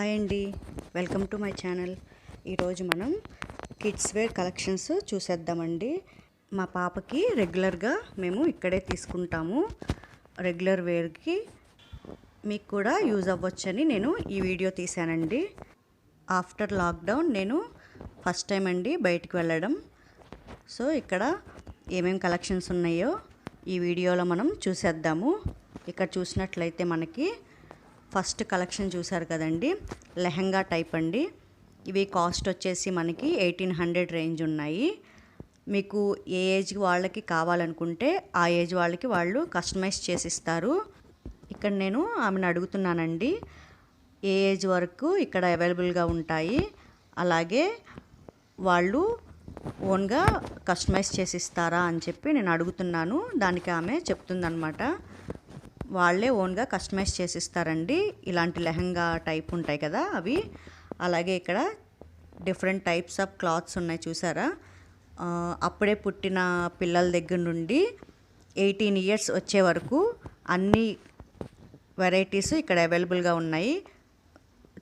Hi అండి, welcome to my channel. ఈరోజు మనం కిడ్స్ వేర్ కలెక్షన్స్ చూసేద్దామండి. మా పాపకి రెగ్యులర్గా మేము ఇక్కడే తీసుకుంటాము. రెగ్యులర్ వేర్కి మీకు కూడా యూజ్ అవ్వచ్చని నేను ఈ వీడియో తీశానండి. ఆఫ్టర్ లాక్డౌన్ నేను ఫస్ట్ టైం అండి బయటికి వెళ్ళడం. సో ఇక్కడ ఏమేమి కలెక్షన్స్ ఉన్నాయో ఈ వీడియోలో మనం చూసేద్దాము. ఇక్కడ చూసినట్లయితే మనకి ఫస్ట్ కలెక్షన్ చూసారు కదండి, లెహంగా టైప్ అండి. ఇవి కాస్ట్ వచ్చేసి మనకి 1800 రేంజ్ ఉన్నాయి. మీకు ఏ ఏజ్ వాళ్ళకి కావాలనుకుంటే ఆ ఏజ్ వాళ్ళకి వాళ్ళు కస్టమైజ్ చేసిస్తారు. ఇక్కడ నేను ఆమెను అడుగుతున్నానండి, ఏ ఏజ్ వరకు ఇక్కడ అవైలబుల్గా ఉంటాయి, అలాగే వాళ్ళు ఓన్గా కస్టమైజ్ చేసిస్తారా అని చెప్పి నేను అడుగుతున్నాను. దానికి ఆమె చెప్తుందనమాట, వాళ్ళే ఓన్గా కస్టమైజ్ చేసిస్తారండి. ఇలాంటి లెహంగా టైప్ ఉంటాయి కదా అవి. అలాగే ఇక్కడ డిఫరెంట్ టైప్స్ ఆఫ్ క్లాత్స్ ఉన్నాయి చూసారా. అప్పుడే పుట్టిన పిల్లల దగ్గర నుండి 18 ఇయర్స్ వచ్చే వరకు అన్ని వెరైటీస్ ఇక్కడ అవైలబుల్గా ఉన్నాయి.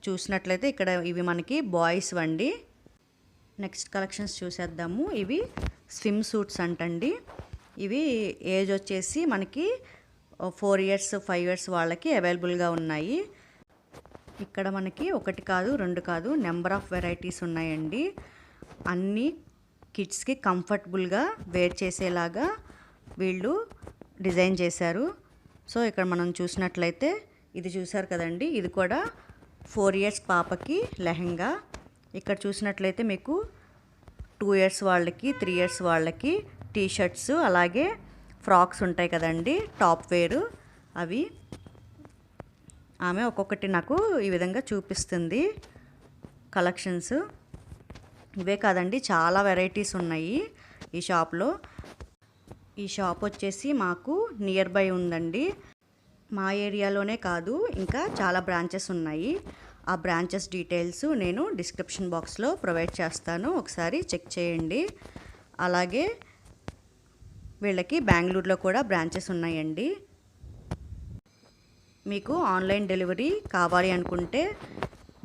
చూసినట్లయితే ఇక్కడ ఇవి మనకి బాయ్స్ వండి. నెక్స్ట్ కలెక్షన్స్ చూసేద్దాము. ఇవి స్విమ్ సూట్స్ అంటండి. ఇవి ఏజ్ వచ్చేసి మనకి 4 ఇయర్స్ 5 ఇయర్స్ వాళ్ళకి అవైలబుల్గా ఉన్నాయి. ఇక్కడ మనకి ఒకటి కాదు రెండు కాదు నెంబర్ ఆఫ్ వెరైటీస్ ఉన్నాయండి. అన్నీ కిడ్స్కి కంఫర్టబుల్గా వేర్ చేసేలాగా వీళ్ళు డిజైన్ చేశారు. సో ఇక్కడ మనం చూసినట్లయితే ఇది చూసారు కదండి, ఇది కూడా 4 ఇయర్స్ పాపకి లెహంగా. ఇక్కడ చూసినట్లయితే మీకు 2 ఇయర్స్ వాళ్ళకి 3 ఇయర్స్ వాళ్ళకి టీ షర్ట్స్, అలాగే ఫ్రాక్స్ ఉంటాయి కదండి టాప్ వేరు, అవి ఆమె ఒక్కొక్కటి నాకు ఈ విధంగా చూపిస్తుంది కలెక్షన్స్. ఇవే కాదండి, చాలా వెరైటీస్ ఉన్నాయి ఈ షాప్లో. ఈ షాప్ వచ్చేసి మాకు నియర్ బై ఉందండి. మా ఏరియాలోనే కాదు, ఇంకా చాలా బ్రాంచెస్ ఉన్నాయి. ఆ బ్రాంచెస్ డీటెయిల్స్ నేను డిస్క్రిప్షన్ బాక్స్లో ప్రొవైడ్ చేస్తాను, ఒకసారి చెక్ చేయండి. అలాగే వీళ్ళకి బెంగళూరులో కూడా బ్రాంచెస్ ఉన్నాయండి. మీకు ఆన్లైన్ డెలివరీ కావాలి అనుకుంటే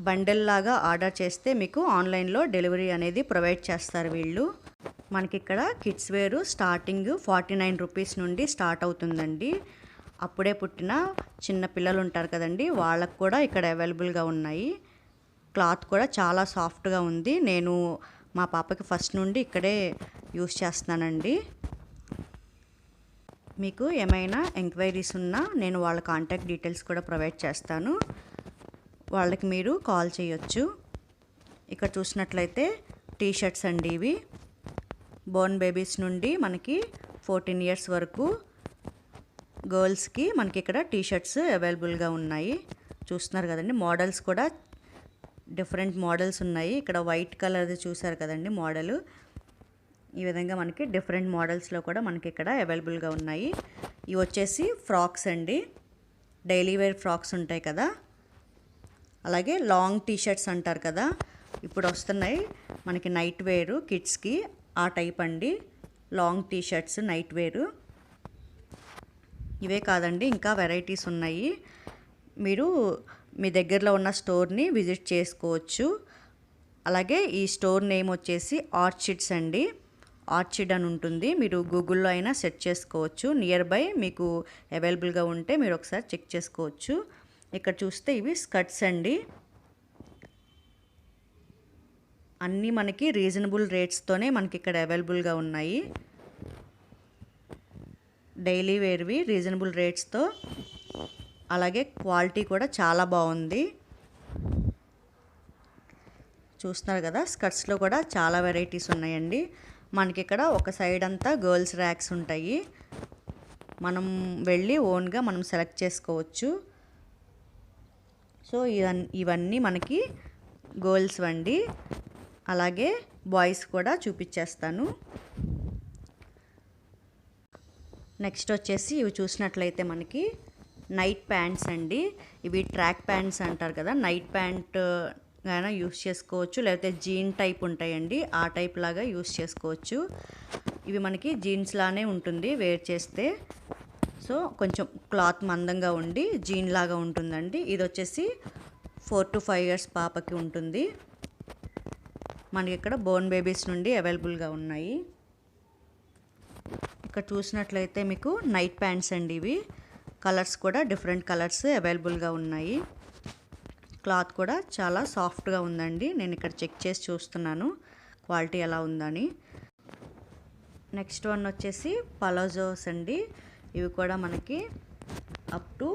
బండెల్ లాగా ఆర్డర్ చేస్తే మీకు ఆన్లైన్లో డెలివరీ అనేది ప్రొవైడ్ చేస్తారు వీళ్ళు. మనకి ఇక్కడ కిడ్స్ వేరు స్టార్టింగ్ 49 రూపీస్ నుండి స్టార్ట్ అవుతుందండి. అప్పుడే పుట్టిన చిన్న పిల్లలు ఉంటారు కదండి, వాళ్ళకు కూడా ఇక్కడ అవైలబుల్గా ఉన్నాయి. క్లాత్ కూడా చాలా సాఫ్ట్గా ఉంది. నేను మా పాపకి ఫస్ట్ నుండి ఇక్కడే యూస్ చేస్తున్నానండి. మీకు ఏమైనా ఎంక్వైరీస్ ఉన్నా నేను వాళ్ళ కాంటాక్ట్ డీటెయిల్స్ కూడా ప్రొవైడ్ చేస్తాను, వాళ్ళకి మీరు కాల్ చేయొచ్చు. ఇక్కడ చూసినట్లయితే టీ షర్ట్స్ అండి. ఇవి బోర్న్ బేబీస్ నుండి మనకి 14 ఇయర్స్ వరకు గర్ల్స్కి మనకి ఇక్కడ టీ షర్ట్స్ అవైలబుల్గా ఉన్నాయి. చూస్తున్నారు కదండి, మోడల్స్ కూడా డిఫరెంట్ మోడల్స్ ఉన్నాయి. ఇక్కడ వైట్ కలర్ది చూసారు కదండి మోడలు. ఈ విధంగా మనకి డిఫరెంట్ మోడల్స్లో కూడా మనకి ఇక్కడ అవైలబుల్గా ఉన్నాయి. ఇవి వచ్చేసి ఫ్రాక్స్ అండి, డైలీ వేర్ ఫ్రాక్స్ ఉంటాయి కదా, అలాగే లాంగ్ టీ షర్ట్స్ అంటారు కదా, ఇప్పుడు వస్తున్నాయి మనకి నైట్ వేరు కిడ్స్కి, ఆ టైప్ అండి లాంగ్ టీ షర్ట్స్ నైట్ వేరు. ఇవే కాదండి, ఇంకా వెరైటీస్ ఉన్నాయి. మీరు మీ దగ్గరలో ఉన్న స్టోర్ని విజిట్ చేసుకోవచ్చు. అలాగే ఈ స్టోర్ నేమ్ వచ్చేసి ఆర్చిడ్స్ అండి. ఆర్చిడ్ అని ఉంటుంది, మీరు గూగుల్లో అయినా సెర్చ్ చేసుకోవచ్చు. నియర్ బై మీకు అవైలబుల్గా ఉంటే మీరు ఒకసారి చెక్ చేసుకోవచ్చు. ఇక్కడ చూస్తే ఇవి స్కర్ట్స్ అండి. అన్నీ మనకి రీజనబుల్ రేట్స్తోనే మనకి ఇక్కడ అవైలబుల్గా ఉన్నాయి. డైలీ వేర్వి రీజనబుల్ రేట్స్తో, అలాగే క్వాలిటీ కూడా చాలా బాగుంది. చూస్తున్నారు కదా, స్కర్ట్స్లో కూడా చాలా వెరైటీస్ ఉన్నాయండి. మనకి ఇక్కడ ఒక సైడ్ అంతా గర్ల్స్ ర్యాక్స్ ఉంటాయి, మనం వెళ్ళి ఓన్గా మనం సెలెక్ట్ చేసుకోవచ్చు. సో ఇవన్నీ మనకి గర్ల్స్ వండి, అలాగే బాయ్స్ కూడా చూపించేస్తాను. నెక్స్ట్ వచ్చేసి ఇవి చూసినట్లయితే మనకి నైట్ ప్యాంట్స్ అండి. ఇవి ట్రాక్ ప్యాంట్స్ అంటారు కదా, నైట్ ప్యాంట్ అయినా యూస్ చేసుకోవచ్చు, లేకపోతే జీన్ టైప్ ఉంటాయండి, ఆ టైప్ లాగా యూస్ చేసుకోవచ్చు. ఇవి మనకి జీన్స్ లానే ఉంటుంది వేర్ చేస్తే. సో కొంచెం క్లాత్ మందంగా ఉండి జీన్ లాగా ఉంటుందండి. ఇది వచ్చేసి 4 to 5 years పాపకి ఉంటుంది. మనకి ఇక్కడ బోర్న్ బేబీస్ నుండి అవైలబుల్గా ఉన్నాయి. ఇక్కడ చూసినట్లయితే మీకు నైట్ ప్యాంట్స్ అండి. ఇవి కలర్స్ కూడా డిఫరెంట్ కలర్స్ అవైలబుల్గా ఉన్నాయి. క్లాత్ కూడా చాలా సాఫ్ట్గా ఉందండి. నేను ఇక్కడ చెక్ చేసి చూస్తున్నాను క్వాలిటీ ఎలా ఉందని. నెక్స్ట్ వన్ వచ్చేసి పలాజోస్ అండి. ఇవి కూడా మనకి అప్ టు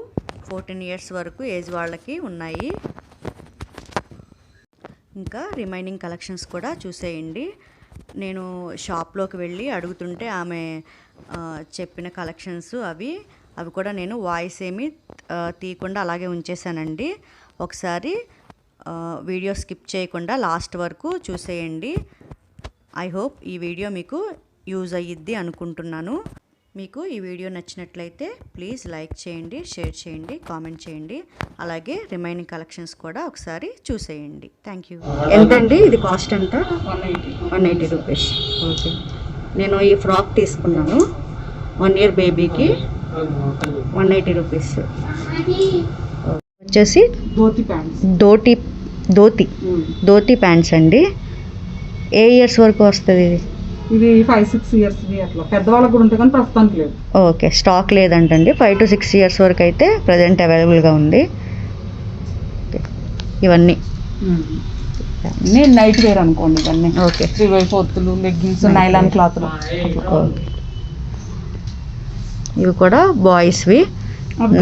14 years వరకు ఏజ్ వాళ్ళకి ఉన్నాయి. ఇంకా రిమైనింగ్ కలెక్షన్స్ కూడా చూసేయండి. నేను షాప్లోకి వెళ్ళి అడుగుతుంటే ఆమె చెప్పిన కలెక్షన్స్ అవి కూడా నేను వాయిస్ ఏమీ తీయకుండా అలాగే ఉంచేసానండి. ఒకసారి వీడియో స్కిప్ చేయకుండా లాస్ట్ వరకు చూసేయండి. ఐ హోప్ ఈ వీడియో మీకు యూజ్ అయ్యిద్ది అనుకుంటున్నాను. మీకు ఈ వీడియో నచ్చినట్లయితే ప్లీజ్ లైక్ చేయండి, షేర్ చేయండి, కామెంట్ చేయండి. అలాగే రిమైనింగ్ కలెక్షన్స్ కూడా ఒకసారి చూసేయండి. Thank you. ఎంతండి ఇది కాస్ట్ ఎంత? 180 రూపీస్. ఓకే, నేను ఈ ఫ్రాక్ తీసుకున్నాను 1 year బేబీకి 180 రూపీస్. వచ్చేసి ధోతి ప్యాంట్స్ అండి. ఏ ఇయర్స్ వరకు వస్తుంది ఇది? ఇది 5-6 years అట్లా పెద్దవాళ్ళకు కూడా ఉంటుంది కానీ ప్రస్తుతానికి లేదు. ఓకే, స్టాక్ లేదంటండి. 5 to 6 years వరకు అయితే ప్రజెంట్ అవైలబుల్గా ఉంది. ఇవన్నీ నైట్ వేర్ అనుకోండి ఇవన్నీ. ఓకే, 3 by 4 లెగ్గిన్స్, నైలాన్ క్లాత్లు. ఇవి కూడా బాయ్స్వి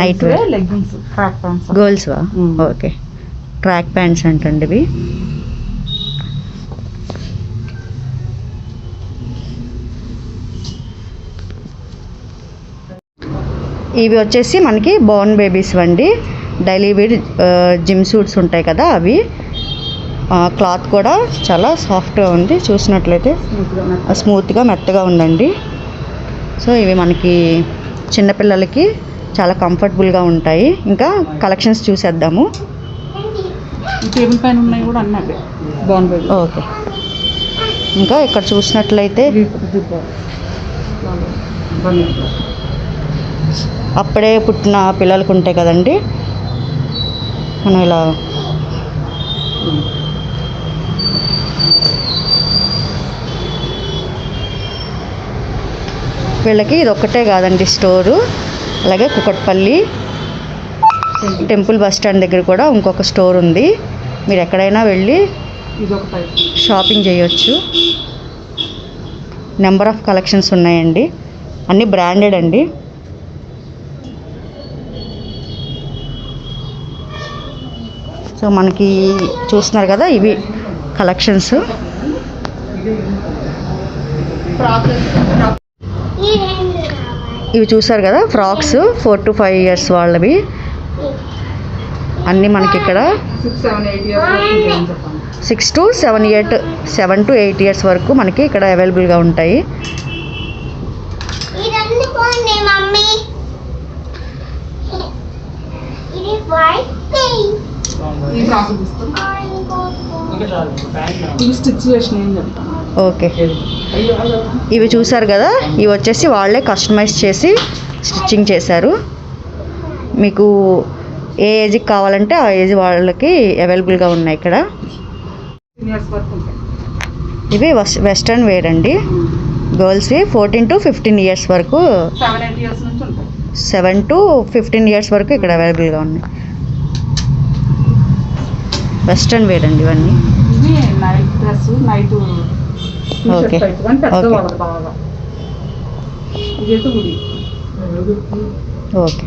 night wear leggings, track pants. గర్ల్స్వా? ఓకే, ట్రాక్ ప్యాంట్స్ అంటండి ఇవి. ఇవి వచ్చేసి మనకి బోర్న్ బేబీస్ అండి. డైలీ వేర్ జిమ్ సూట్స్ ఉంటాయి కదా అవి. క్లాత్ కూడా చాలా సాఫ్ట్గా ఉంది. చూసినట్లయితే స్మూత్గా మెత్తగా ఉందండి. సో ఇవి మనకి చిన్నపిల్లలకి చాలా కంఫర్టబుల్గా ఉంటాయి. ఇంకా కలెక్షన్స్ చూసేద్దాము. టేబుల్ పైన ఉన్నాయి కూడా అన్నట్టు బోర్న్ బేబీ. ఓకే, ఇంకా ఇక్కడ చూసినట్లయితే అప్పుడే పుట్టిన పిల్లలకు ఉంటాయి కదండి. మనం ఇలా వీళ్ళకి ఇది ఒక్కటే కాదండి స్టోరు. అలాగే కుకట్పల్లి టెంపుల్ బస్ స్టాండ్ దగ్గర కూడా ఇంకొక స్టోర్ ఉంది. మీరు ఎక్కడైనా వెళ్ళి షాపింగ్ చేయొచ్చు. నెంబర్ ఆఫ్ కలెక్షన్స్ ఉన్నాయండి. అన్నీ బ్రాండెడ్ అండి. సో మనకి చూస్తున్నారు కదా ఇవి కలెక్షన్స్. ఇవి చూసారు కదా ఫ్రాక్స్ 4 to 5 years వాళ్ళవి. అన్నీ మనకి ఇక్కడ 6 to 7 years వరకు మనకి ఇక్కడ అవైలబుల్గా ఉంటాయి. ఓకే, ఇవి చూసారు కదా ఇవి వచ్చేసి వాళ్ళే కస్టమైజ్ చేసి స్టిచ్చింగ్ చేశారు. మీకు ఏ ఏజ్కి కావాలంటే ఆ ఏజ్ వాళ్ళకి అవైలబుల్గా ఉన్నాయి ఇక్కడ. ఇవి వెస్ట్రన్ వేర్ అండి. గర్ల్స్వి 14 to 15 years వరకు, 7 to 15 years వరకు ఇక్కడ అవైలబుల్గా ఉన్నాయి. వెస్ట్రన్ వేర్ అండి ఇవన్నీ. Okay okay.